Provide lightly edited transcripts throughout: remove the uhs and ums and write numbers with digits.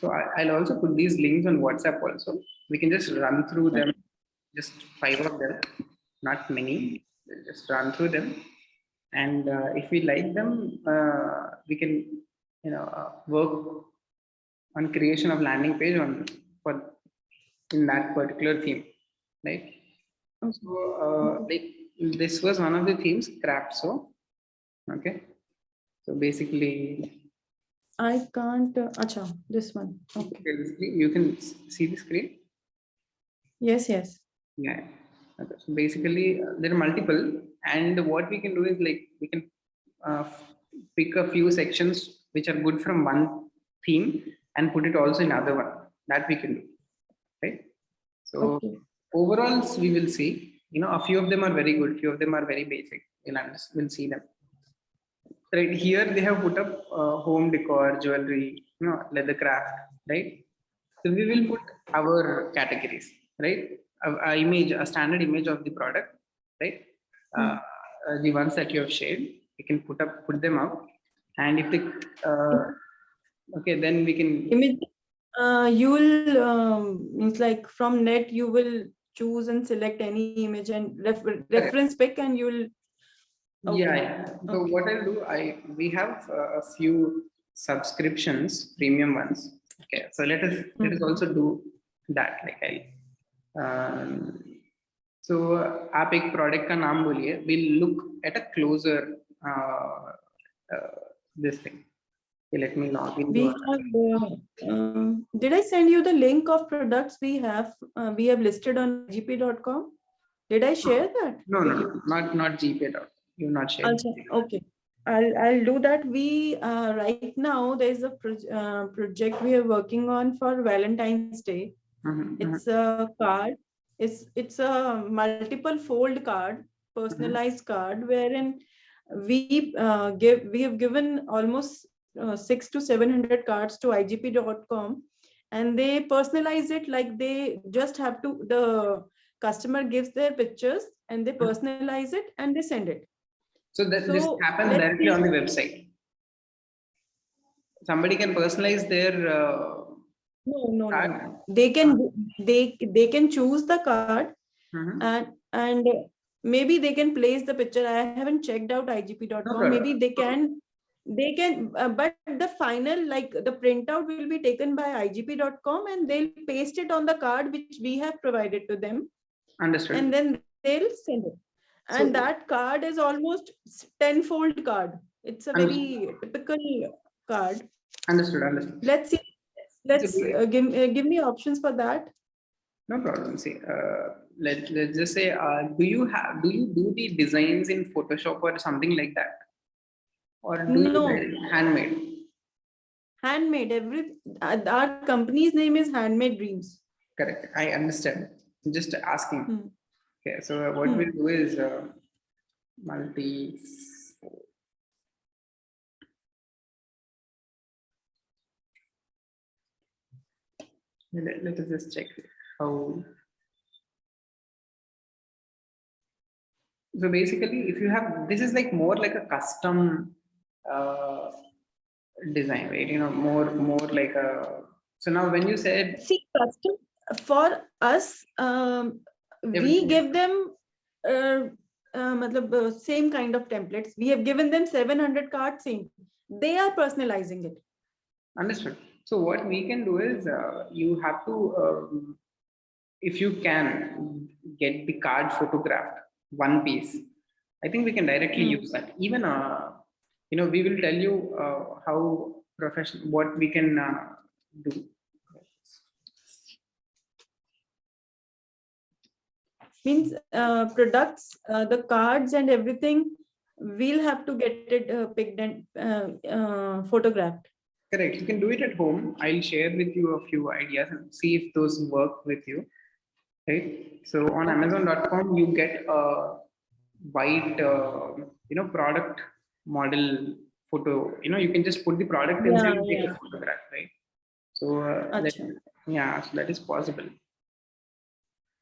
So I'll also put these links on WhatsApp also. We can just run through them, just 5 of them, not many. We'll just run through them, and if we like them, we can, work on creation of landing page on for in that particular theme, right? So like this was one of the themes, craft. So okay, so basically I can't. Acha, this one. Okay. you can see the screen. Yes, yes. Yeah. Okay. So basically, there are multiple, and what we can do is like we can pick a few sections which are good from one theme and put it also in other one. That we can do, right? So Okay. overall, we will see. A few of them are very good. Few of them are very basic. We'll see them. Right here, they have put up home decor, jewelry, leather craft, right? So we will put our categories, right? A image, a standard image of the product, right? The ones that you have shared, we can put them up, and if they, okay, then we can. Image. You will means like from net you will choose and select any image and reference pick, and you will. Okay. Yeah. So what I'll do, we have a few subscriptions, premium ones. Okay. So let us also do that. Like so आप एक product का नाम बोलिए. We'll look at a closer this thing. Okay, let me log in. We have. Did I send you the link of products we have? We have listed on gp.com. Did I share that? No, not gpay.com. You've not shared. Okay. I'll do that. We right now there's a project we are working on for Valentine's Day. It's a card. It's a multiple fold card, personalized card, wherein we have given almost 600 to 700 cards to igp.com, and they personalize it like they just have to. The customer gives their pictures and they personalize it and they send it. So this happens directly on the website. Somebody can personalize their. No. They can choose the card, and maybe they can place the picture. I haven't checked out igp.com. No, maybe they can, but the final, like the printout will be taken by igp.com, and they'll paste it on the card which we have provided to them. Understood. And then they'll send it. And that card is almost 10-fold card. It's a very typical card. Understood. Let's see. Let's give me options for that. No problem. See, let's just say, do you do the designs in Photoshop or something like that, or do you handmade? Handmade. Our company's name is Handmade Dreams. Correct. I understand. Just asking. Okay. So what we'll do is multi. Let us just check how. So basically, if you have, this is like more like a custom design, right? More like a. So now when you said, see, custom for us, we give them same kind of templates. We have given them 700 cards. Same. They are personalizing it. Understood. So what we can do is you have to, if you can get the card photographed one piece, I think we can directly use that. Even we will tell you how professional, what we can do. Means products, the cards and everything, we'll have to get it picked and photographed. Correct. You can do it at home. I'll share with you a few ideas and see if those work with you. Right. So on Amazon.com, you get a white, product model photo. You can just put the product inside and take a photograph, right? So so that is possible.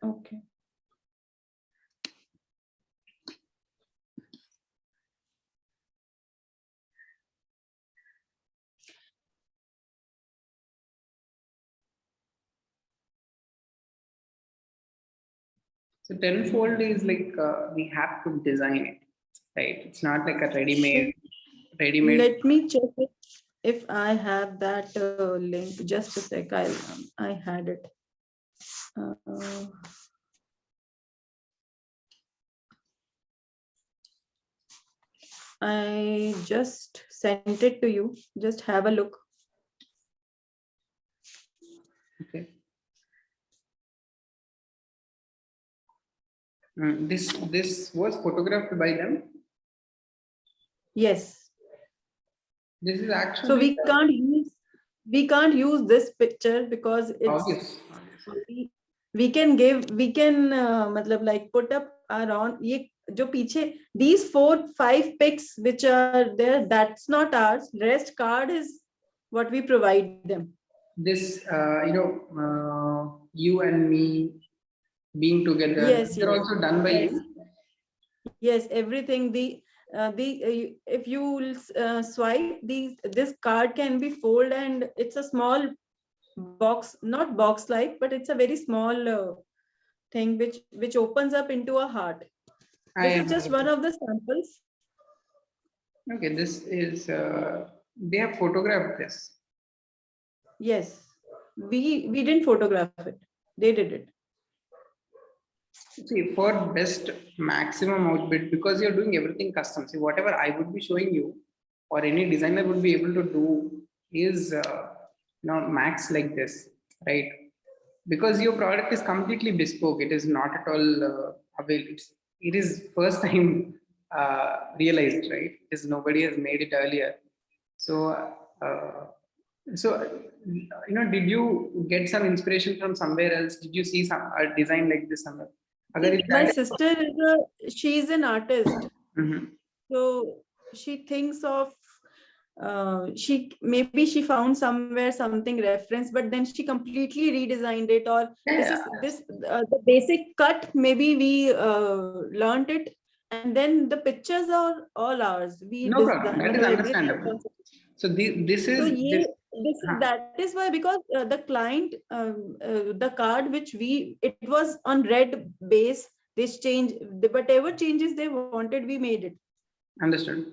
Okay. So tenfold is like we have to design it, right? It's not like a ready-made. Let me check it if I have that link. Just a sec. I had it. Uh, I just sent it to you. Just have a look. Okay. This was photographed by them. Yes. This is actually. So we can't use this picture because it's obvious. we can matlab like put up our own ye jo piche these 4-5 pics which are there, that's not ours. Rest card is what we provide them. This you and me being together, Yes, they're yes, also done by yes, you. yes. Everything if you will swipe this card can be fold, and it's a small box, not box like, but it's a very small thing which opens up into a heart. This is just one of the samples. Okay, this is they have photographed this. Yes, we didn't photograph it. They did it. See, for best maximum output, because you're doing everything custom. See, whatever I would be showing you, or any designer would be able to do, is max like this, right? Because your product is completely bespoke. It is not at all available. It is first time realized, right? Because nobody has made it earlier. So, did you get some inspiration from somewhere else? Did you see some a design like this somewhere? My sister she's an artist. Mhm. So she thinks of maybe she found somewhere something reference, but then she completely redesigned it. Or this the basic cut, maybe we learned it, and then the pictures are all ours. We No problem. That is everything. understandable. So this So is this. that is why, because the client the card which it was on red base, this change, whatever changes they wanted, we made it. Understood.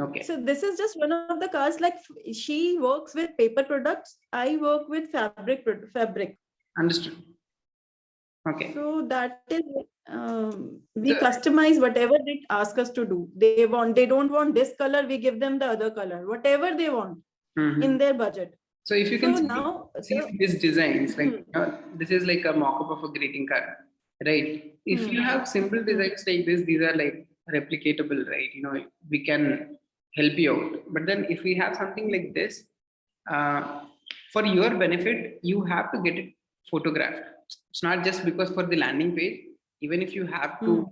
Okay. So this is just one of the cards. Like she works with paper products, I work with fabric. Understood. Okay. So that is we customize whatever they ask us to do. They don't want this color, we give them the other color, whatever they want in their budget. So if you can see these designs, like this is like a mock-up of a greeting card, right? If you have simple designs like this, these are like replicatable, right? We can help you out. But then if we have something like this, for your benefit, you have to get it photographed. It's not just because for the landing page. Even if you have to,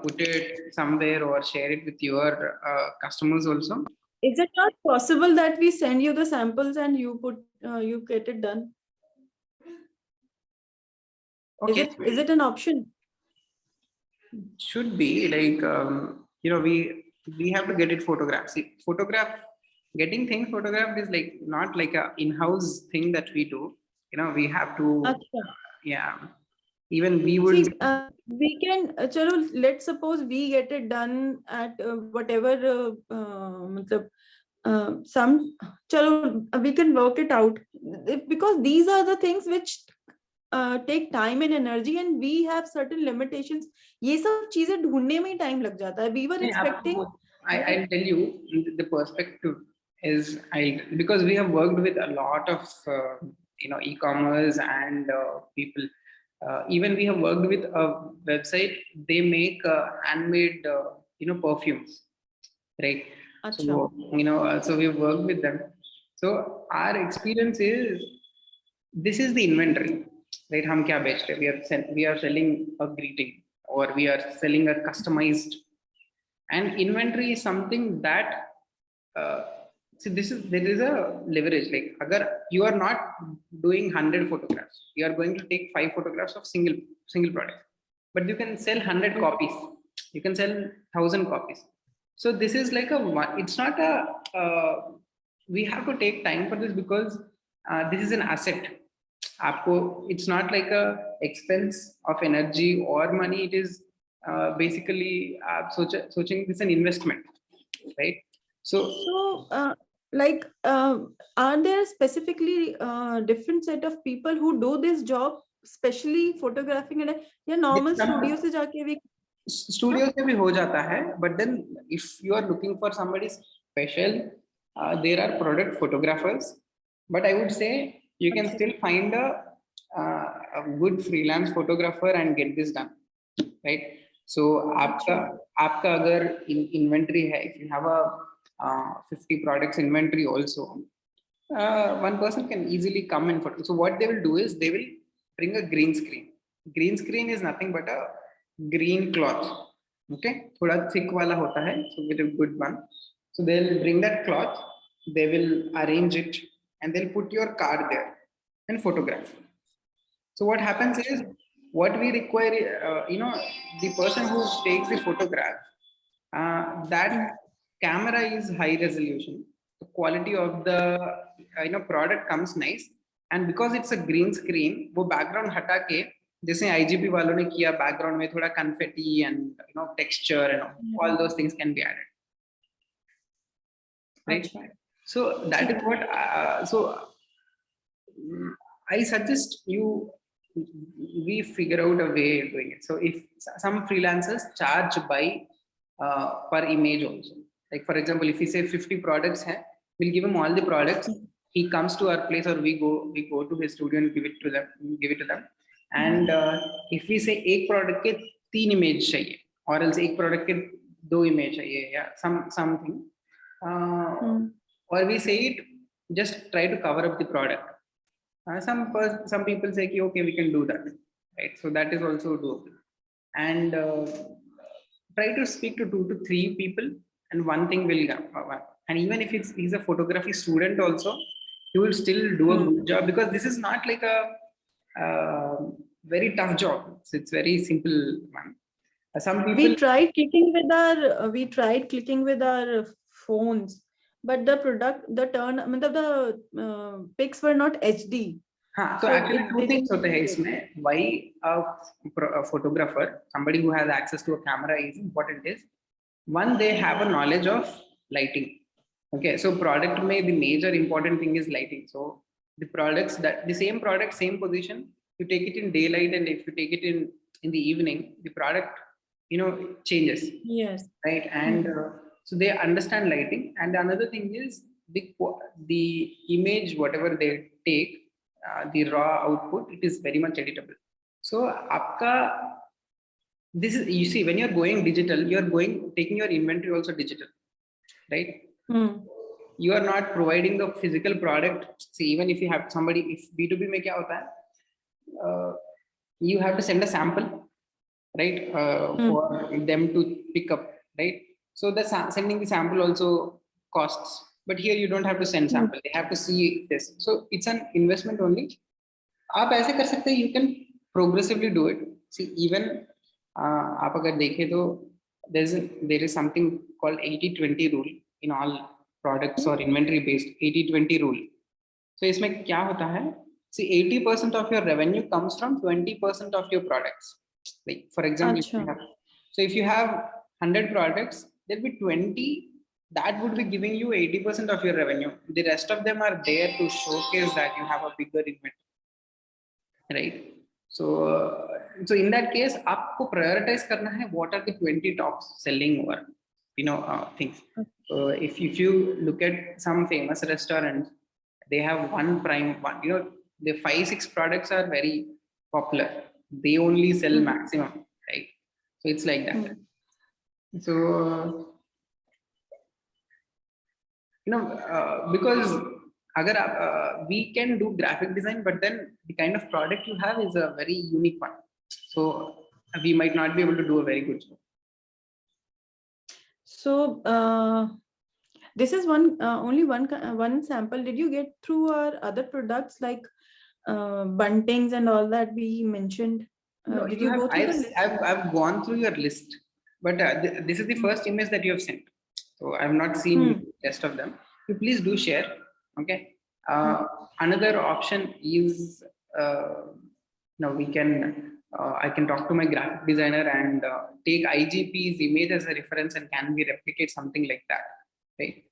put it somewhere or share it with your customers also. Is it not possible that we send you the samples and you get it done? Okay. Is it an option? Should be like we have to get it photographed. See, getting things photographed is like not like a in-house thing that we do. We have to. Yeah. Even we would. See, we can. Let's suppose we get it done at whatever. We can work it out, because these are the things which take time and energy, and we have certain limitations. ये सब चीजें ढूंढने में ही time लग जाता है. We were expecting. I'll tell you the perspective is because we have worked with a lot of e-commerce and people. Even we have worked with a website. They make handmade perfumes, right? So so we've worked with them. So our experience is this is the inventory, right? हम क्या बेच रहे? We are selling a greeting, or we are selling a customized. And inventory is something that see there is a leverage. Like agar you are not doing 100 photographs, you are going to take 5 photographs of single product, but you can sell 100 copies, you can sell 1,000 copies. So this is like it's not a we have to take time for this, because this is an asset, आपको it's not like a expense of energy or money. It is basically आप सोचेंगे this is an investment, right? So like are there specifically different set of people who do this job, especially photographing, and या normal studio से जाके भी studio से भी हो जाता है, but then if you are looking for somebody special, there are product photographers, but I would say you can still find a good freelance photographer and get this done, right? So आपका अगर inventory है, if you have a 50 products inventory also, one person can easily come and photo. So what they will do is they will bring a green screen. Green screen is nothing but a green cloth, okay, thoda thick wala hota hai, so with a good one. So they'll bring that cloth, they will arrange it, and they'll put your card there and photograph. So what happens is, what we require, the person who takes the photograph, that camera is high resolution, the quality of the product comes nice, and because it's a green screen, वो background हटा के, जैसे IGP वालों ने किया, background में थोड़ा confetti and texture and all those things can be added, right? So that is what I suggest we figure out a way of doing it. So if some freelancers charge by per image also, like for example, if we say 50 products hai, we'll give him all the products, he comes to our place, or we go to his studio and give it to them. And if we say एक product के 3 image चाहिए, or else एक product के 2 image चाहिए, yeah, something, or we say it, just try to cover up the product. Some people say कि okay, we can do that, right? So that is also doable. And try to speak to 2 to 3 people, and one thing will come. And even if he's a photography student also, he will still do a good job, because this is not like a very tough job. It's very simple one. Some people, we tried clicking with our phones, but the pics were not HD. हाँ, so actually 2 things होते हैं इसमें. Why a photographer, somebody who has access to a camera, is important is, one, they have a knowledge of lighting. Okay, so product में the major important thing is lighting. So the products, that the same product, same position, you take it in daylight, and if you take it in the evening, the product changes. Yes, right? And so they understand lighting. And another thing is the image, whatever they take, the raw output, it is very much editable. So this is, you see, when you're going digital, you're taking your inventory also digital, right? You are not providing the physical product. See, even if you have somebody, if B2B में क्या होता है, you have to send a sample, right, for them to pick up, right? So the sending the sample also costs, but here you don't have to send sample, they have to see this. So it's an investment only. आप ऐसे कर सकते हैं, you can progressively do it. See, even आप अगर देखें तो there is something called 80-20 rule in all products or inventory based 80-20 rule. So इसमें क्या होता है? See, 80% of your revenue comes from 20% of your products. Like for example, if you have 100 products, there'll be 20 that would be giving you 80% of your revenue. The rest of them are there to showcase that you have a bigger inventory, right? So in that case, आपको prioritize करना है what are the 20 top selling or things. So if you look at some famous restaurants, they have one prime one. The 5-6 products are very popular. They only sell maximum, right? So it's like that. So because we can do graphic design, but then the kind of product you have is a very unique one. So we might not be able to do a very good job. So this is only one sample. Did you get through our other products like buntings and all that we mentioned? No, did you go through the list? I've gone through your list, but this is the first image that you have sent. So I've not seen the rest of them. You please do share. Okay. Another option is now we can, I can talk to my graphic designer and take IGP's image as a reference and can we replicate something like that, right?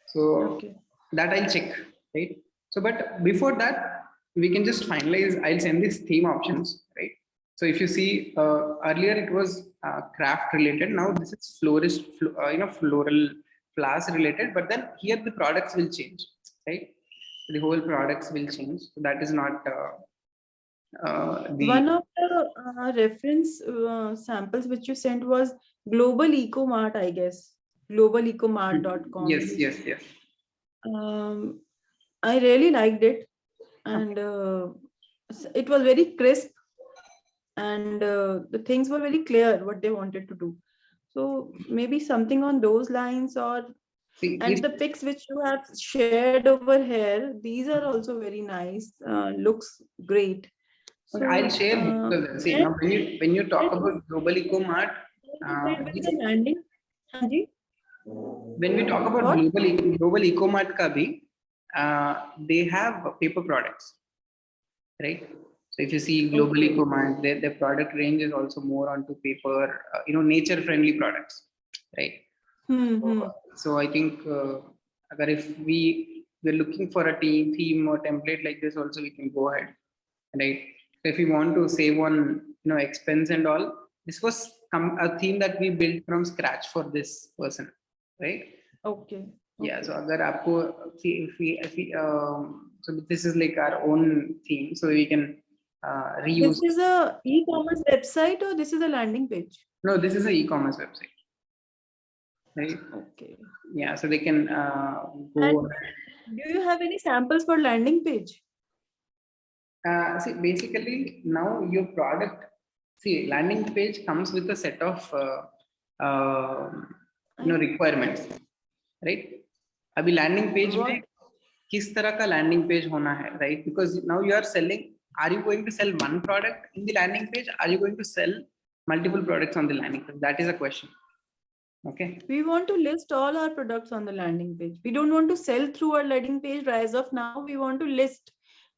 So Okay. that I'll check, right? So, but before that, we can just finalize. I'll send these theme options, right? So if you see, earlier it was craft related. Now this is florist, floral flowers related. But then here the products will change, right? The whole products will change. So that is not the. One of the reference samples which you sent was Global Eco Mart, I guess. globalecomart.com. Yes. I really liked it, and it was very crisp, and the things were very clear what they wanted to do. So maybe something on those lines, or See, and the pics which you have shared over here, these are also very nice. Looks great. So I'll share both of them. See, now when you talk about Global Eco Mart, with the landing, Hanji? when we talk about What? global Eco Mart ka bhi, they have paper products, right? So if you see Global Okay. Eco Mart, their product range is also more onto paper, nature friendly products, right? So I think agar if we're looking for a theme or template like this, also we can go ahead, right? So if you want to save on expense and all, this was a theme that we built from scratch for this person, right? Okay. Yeah. So agar aapko, so this is like our own theme, so we can reuse. This is a e-commerce website, or this is a landing page? No, this is an e-commerce website, right? Okay. Yeah. So they can go. And do you have any samples for landing page? See, basically now your product, see, landing page comes with a set of requirements, right? अभी landing page में किस तरह का landing page होना है, right? Because now you are selling. Are you going to sell one product in the landing page? Are you going to sell multiple products on the landing page? That is a question. Okay. We want to list all our products on the landing page. We don't want to sell through our landing page as of now. We want to list.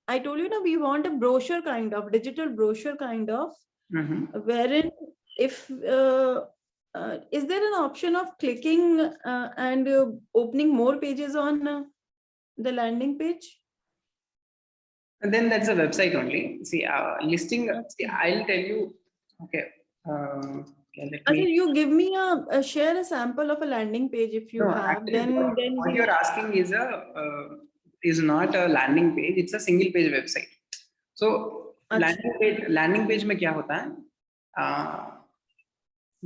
I told you, we want a brochure kind of, digital brochure kind of, wherein if, is there an option of clicking and opening more pages on the landing page? And then that's a website only. See, listing, see, I'll tell you, okay. You give me share a sample of a landing page if you have. Actually, then what you're asking is not a landing page; it's a single page website. So landing page में क्या होता है?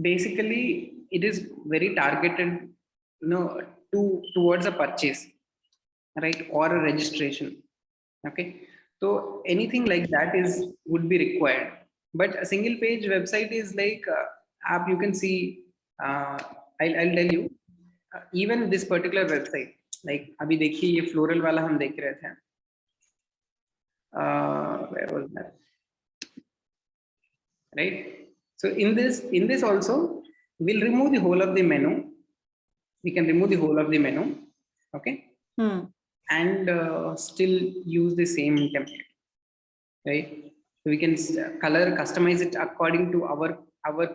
Basically, it is very targeted, towards a purchase, right, or a registration. Okay, so anything like that would be required. But a single page website is like app. You can see. I'll tell you. Even this particular website, like अभी देखिए ये floral वाला हम देख रहे थे. Where was that? Right. So in this also, we'll remove the whole of the menu. We can remove the whole of the menu. Okay. And still use the same template, right? So we can customize it according to our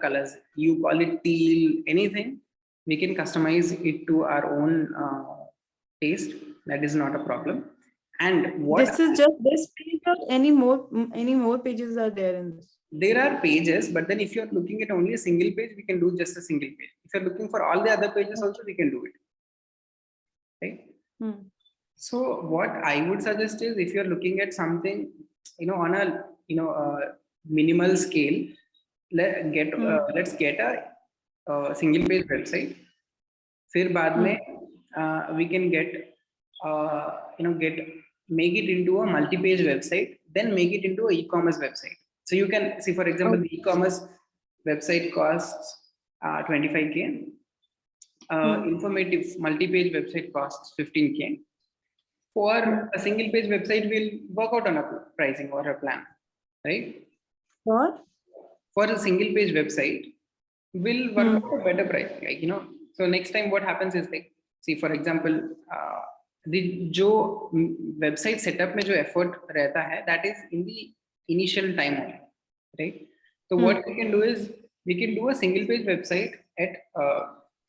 colors. You call it teal, anything, we can customize it to our own taste. That is not a problem. And what this is just this page, or any more pages are there in this? There are pages, but then if you're looking at only a single page, we can do just a single page. If you're looking for all the other pages also, we can do it, right? So what I would suggest is, if you're looking at something, on a minimal scale, let's get a single page website. फिर बाद में we can make it into a multi-page website, then make it into an e-commerce website. So you can see, for example, the e-commerce website costs 25K. Informative multi-page website costs 15K. For a single page website, we'll work out on a pricing or a plan, right? What? For a single page website, we'll work out a better price. So next time what happens is, like, see, for example, जो website setup में जो effort रहता है, that is in the initial time only, right? So what we can do is we can do a single page website at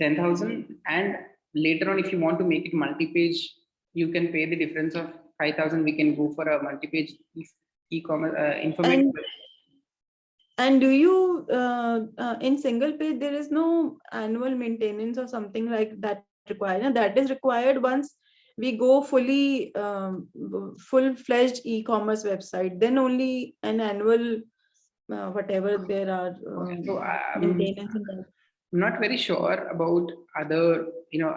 10,000, and later on if you want to make it multi-page, you can pay the difference of 5,000. We can go for a multi-page e-commerce information. And do you in single page there is no annual maintenance or something like that required? And that is required once we go fully full-fledged e-commerce website, then only an annual whatever there are maintenance in that. I'm not very sure about other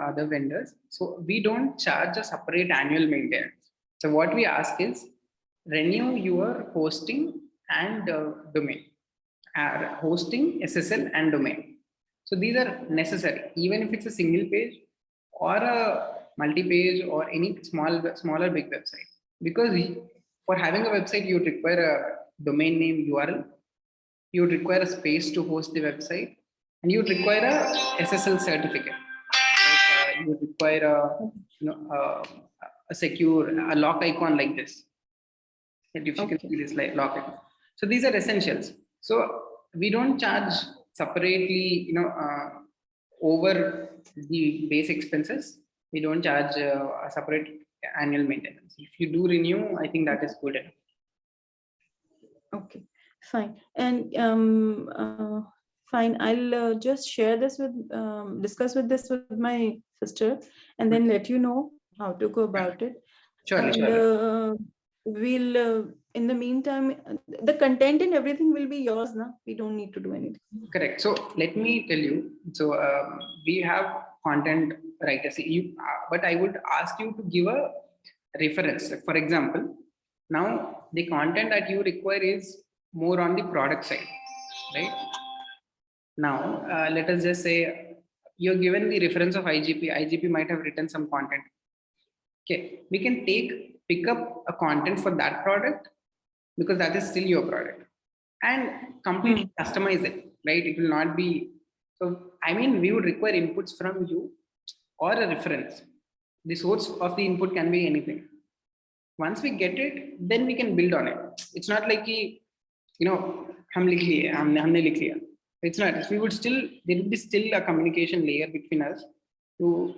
other vendors, so we don't charge a separate annual maintenance. So what we ask is renew your hosting and domain, hosting, SSL and domain. So these are necessary, even if it's a single page or a multi-page or any smaller big website, because for having a website you would require a domain name URL, you would require a space to host the website, and you would require a SSL certificate. Right? You would require a secure lock icon like this. And if you can see this lock icon. So these are essentials. So we don't charge separately, over the base expenses. We don't charge a separate annual maintenance. If you do renew, I think that is good enough. Okay, fine. And fine, I'll just share this with discuss with this with my sister, and then let you know how to go about it. Sure, and sure. We'll in the meantime, the content and everything will be yours now. We don't need to do anything. Correct. So let me tell you. So we have content writers. But I would ask you to give a reference. For example, now the content that you require is more on the product side, right? Now let us just say you're given the reference of IGP. IGP might have written some content. Okay, we can pick up a content for that product, because that is still your product, and completely customize it, right? It will not be, so I mean, we would require inputs from you or a reference. The source of the input can be anything. Once we get it, then we can build on it. It's not like हम लिख लिए, हमने लिख लिया. It's not. We would still, there would be still a communication layer between us to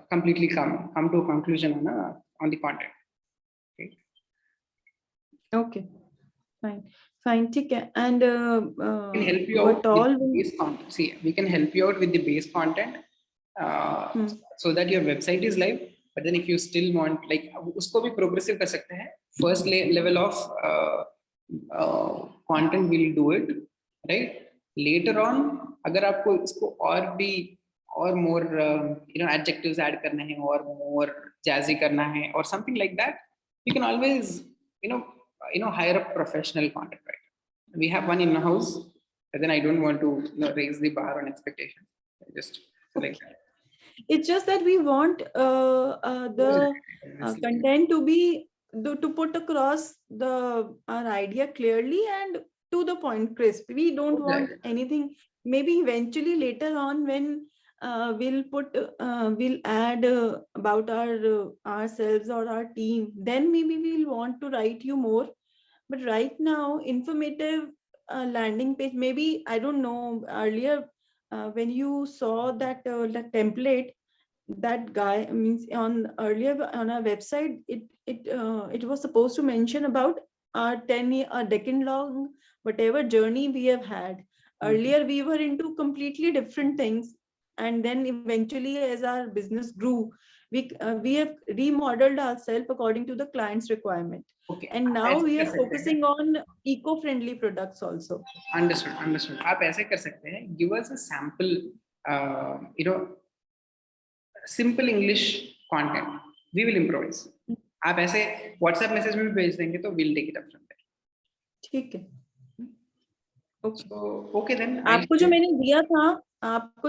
completely come to a conclusion on the content. Okay, fine, okay. And we can help you out with the base content. See, we can help you out with the base content so that your website is live. But then if you still want, like, usko bhi progressive कर सकते हैं. First level of content we'll do it, right? Later on, अगर आपको इसको और भी or more adjectives add करने हैं or more jazzy करना है or something like that, you can always hire a professional content writer. We have one in the house, but then I don't want to raise the bar on expectation. Just like that. It's just that we want the content to be to put across our idea clearly and to the point, crisp. We don't want anything. Maybe eventually later on when we'll add about ourselves or our team, then maybe we'll want to write you more. But right now, informative landing page, maybe, I don't know, earlier when you saw that the template, that guy means earlier on our website, it was supposed to mention about our 10-year decade long whatever journey we have had. Earlier we were into completely different things, and then eventually as our business grew, we have remodeled ourselves according to the client's requirement. Okay. And now we are focusing on eco-friendly products also. Understood. आप ऐसे कर सकते हैं. Give us a sample, simple English content. We will improvise. आप ऐसे WhatsApp message में भी भेज देंगे तो we'll take it up from there. ठीक है. Okay then. आपको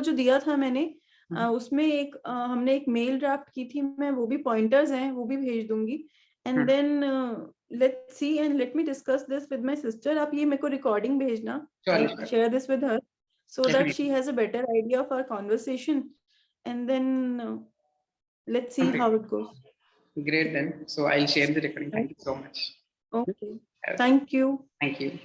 जो दिया था मैंने उसमें हमने एक मेल ड्राफ्ट की थी, मैं वो भी पॉइंटर्स हैं वो भी भेज दूंगी. And then let's see and let me discuss this with my sister. आप ये मेरे को recording भेजना. I'll share this with her so that she has a better idea of our conversation. And then let's see how it goes. Great then. So I'll share the recording. Thank you so much. Okay. Thank you. Thank you.